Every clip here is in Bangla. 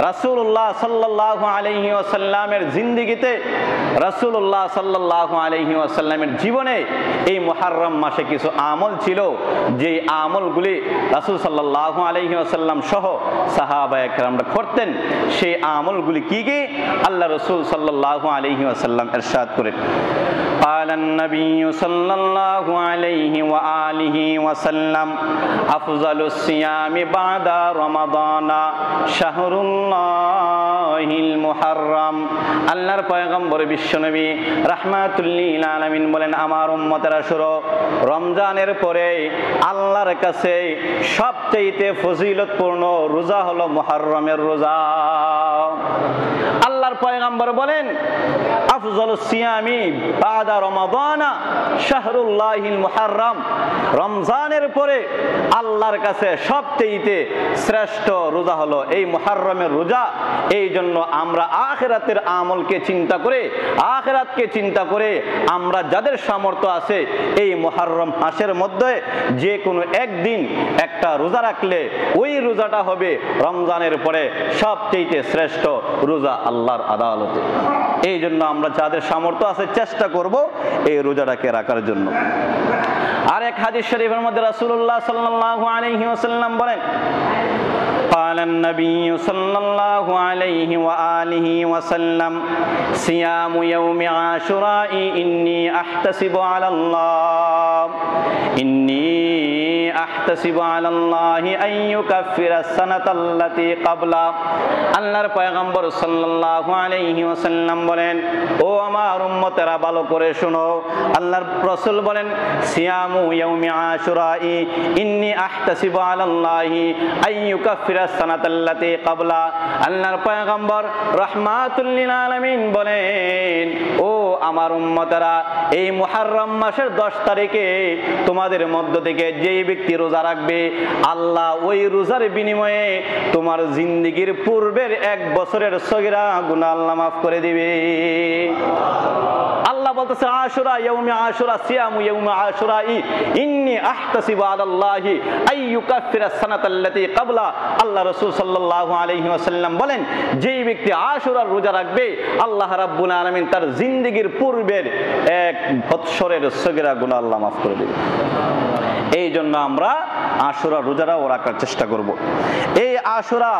রাসূলুল্লাহ সাল্লাল্লাহু আলাইহি ওয়াসাল্লামের জিন্দেগিতে, রাসূলুল্লাহ সাল্লাল্লাহু আলাইহি ওয়াসাল্লামের জীবনে এই মুহররম মাসে কিছু আমল ছিল, যে আমলগুলি রাসূল সাল্লাল্লাহু আলাইহি ওয়াসাল্লাম সহ সাহাবায়ে কেরামরা করতেন। সেই আমলগুলি কি কি? আল্লাহ রাসূল সাল্লাল্লাহু আলাইহি ওয়াসাল্লাম ইরশাদ করেন, قال النبي صلى الله عليه وآله وسلم أفضل الصيام بعد رمضان شهر الله المحرم। আল্লাহর পয়গম্বর বিশ্বনবী রাহমাতুল লিল আলামিন বলেন, আমার উম্মতেরা শুনো, রমজানের পরে আল্লাহর কাছে সবচেয়ে ফজিলতপূর্ণ রোজা হলো মুহররমের রোজা। আল্লাহর পয়গম্বর বলেন, আফজালুস সিয়ামি বাদা রমাদানা শাহরুল্লাহিল মুহররম। রমজানের পরে আল্লাহর কাছে সবচেয়ে শ্রেষ্ঠ রোজা হলো এই মুহররমের রোজা। এই জন্য আমরা আখিরাতের আমলকে চিন্তা করে, আখিরাতকে চিন্তা করে আমরা যাদের সামর্থ্য আছে এই মুহররম মাসের মধ্যে যে কোনো একদিন একটা রোজা রাখলে ওই রোজাটা হবে রমজানের পরে সবচেয়ে শ্রেষ্ঠ রোজা আল্লাহর আদালতে। এই জন্য আমরা যাদের সামর্থ্য আছে চেষ্টা করব এই রোজাটাকে রাখার জন্য। আর এক হাদিস শরীফের মধ্যে রাসূলুল্লাহ সাল্লাল্লাহু আলাইহি ওয়াসাল্লাম বলেন, قال النبي صلى الله عليه وآله وسلم صيام يوم عاشوراء إني أحتسب على الله أحتسب على الله أن يكفر السنة التي قبله। আল্লাহর পয়গম্বর সাল্লাল্লাহু আলাইহি ওয়াসাল্লাম বলেন, ও আমার উম্মতেরা ভালো করে শুনো, আল্লাহর রাসূল বলেন, সিয়ামু ইয়াউমি আশুরাই ইন্নী আহতাসিবু আলাল্লাহি আন ইউকাফিরা সানাতাল্লাতী ক্বাবলা। আল্লাহর পয়গম্বর রাহমাতুল লিল আলামিন বলেন, ও আমার উম্মতেরা, এই মুহররম মাসের 10 তারিখে তোমাদের মধ্য থেকে যেই ব্যক্তি রোজা রাখবে, আল্লাহ ওই রোজার বিনিময়ে তোমার জিন্দেগির পূর্বের 1 বছরের সগীরা গুনাহ আল্লাহ মাফ করে দিবে। আল্লাহ বলতেছে, আশুরা ইয়াউমি আশুরা সিয়ামু ইয়াউমি আশুরাই ইন্নী আহতাসিবু আলাল্লাহি আন ইউকাফিরা সানাতাল্লাতী ক্বাবলা। আল্লাহ রাসূল সাল্লাল্লাহু আলাইহি ওয়াসাল্লাম বলেন, যেই ব্যক্তি আশুরার রোজা রাখবে, আল্লাহ রাব্বুল আলামিন তার জিন্দেগির পূর্বের 1 বছরের সগীরা গুনাহ আল্লাহ মাফ করে দিবে। এই জন্য আমরা আশুরা রোজাটাও রাখার চেষ্টা করব। এই আশুরা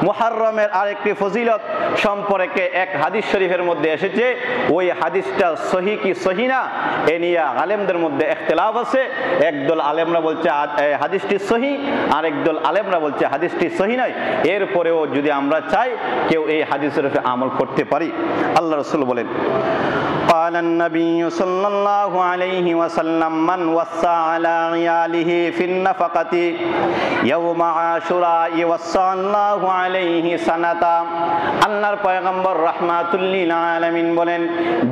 মুহররমের আরেকটি ফজিলত সম্পর্কে এক হাদিস শরীফের মধ্যে এসেছে। ওই হাদিসটা সহি কি সহি না এ নিয়ে আলেমদের মধ্যে ইখতিলাফ আছে। একদল আলেমরা বলছে হাদিসটি সহি, আর একদল আলেমরা বলছে হাদিসটি সহি নয়। এরপরেও যদি আমরা চাই কেউ এই হাদিসের উপরে আমল করতে পারি। আল্লাহ রাসূল বলেন, قال النبي صلى الله عليه وسلم من وصى على عياله في النفقة يوم عاشوراء وصى الله عليه سنة। আল্লাহর পয়গম্বর রাহমাতুল লিল আলামিন বলেন,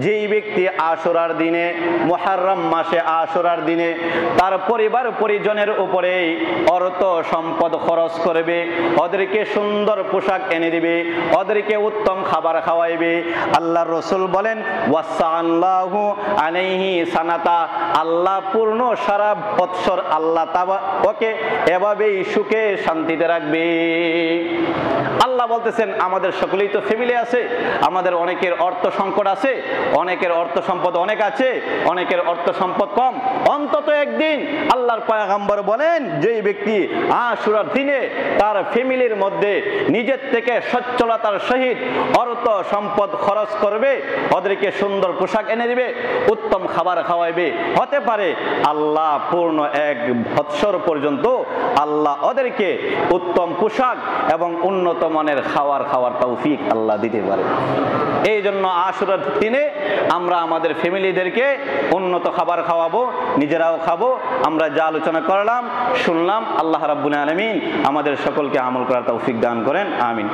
যেই ব্যক্তি আশুরার দিনে, মুহররম মাসে আশুরার দিনে তার পরিবার পরিজনের উপরে অর্থ সম্পদ খরচ করবে, ওদেরকে সুন্দর পোশাক এনে দিবে, ওদেরকে উত্তম খাবার খাওয়াইবে, আল্লাহর রাসূল বলেন, ওয়াসাল্লাহু আলাইহি সানাতা, আল্লাহ পূর্ণ সারা বৎসর আল্লাহ ওকে এভাবেই সুখে শান্তিতে রাখবে। আল্লাহ বলতেছেন, আমাদের সকলেই তো ফ্যামিলি আছে, আমাদের অনেকের অর্থ সংকট আছে, অনেকের অর্থ সম্পদ অনেক আছে, অনেকের অর্থ সম্পদ কম। অন্তত একদিন আল্লাহর পয়গম্বর বলেন, যেই ব্যক্তি আশুরার দিনে তার ফ্যামিলির মধ্যে নিজের থেকে সচ্ছলতার সহিত অর্থ সম্পদ খরচ করবে, ওদেরকে সুন্দর পোশাক এনে দিবে, উত্তম খাবার খাওয়াইবে, হতে পারে আল্লাহ পূর্ণ 1 বৎসর পর্যন্ত আল্লাহ ওদেরকে উত্তম পোশাক এবং উন্নত মানের খাওয়ার তৌফিক আল্লাহ দিতে পারে। এই জন্য আশুরার দিনে আমরা আমাদের ফ্যামিলিদেরকে উন্নত খাবার খাওয়াবো, নিজেরাও খাবো। আমরা যা আলোচনা করলাম, শুনলাম, আল্লাহ রাব্বুল আলামিন আমাদের সকলকে আমল করার তৌফিক দান করেন। আমিন।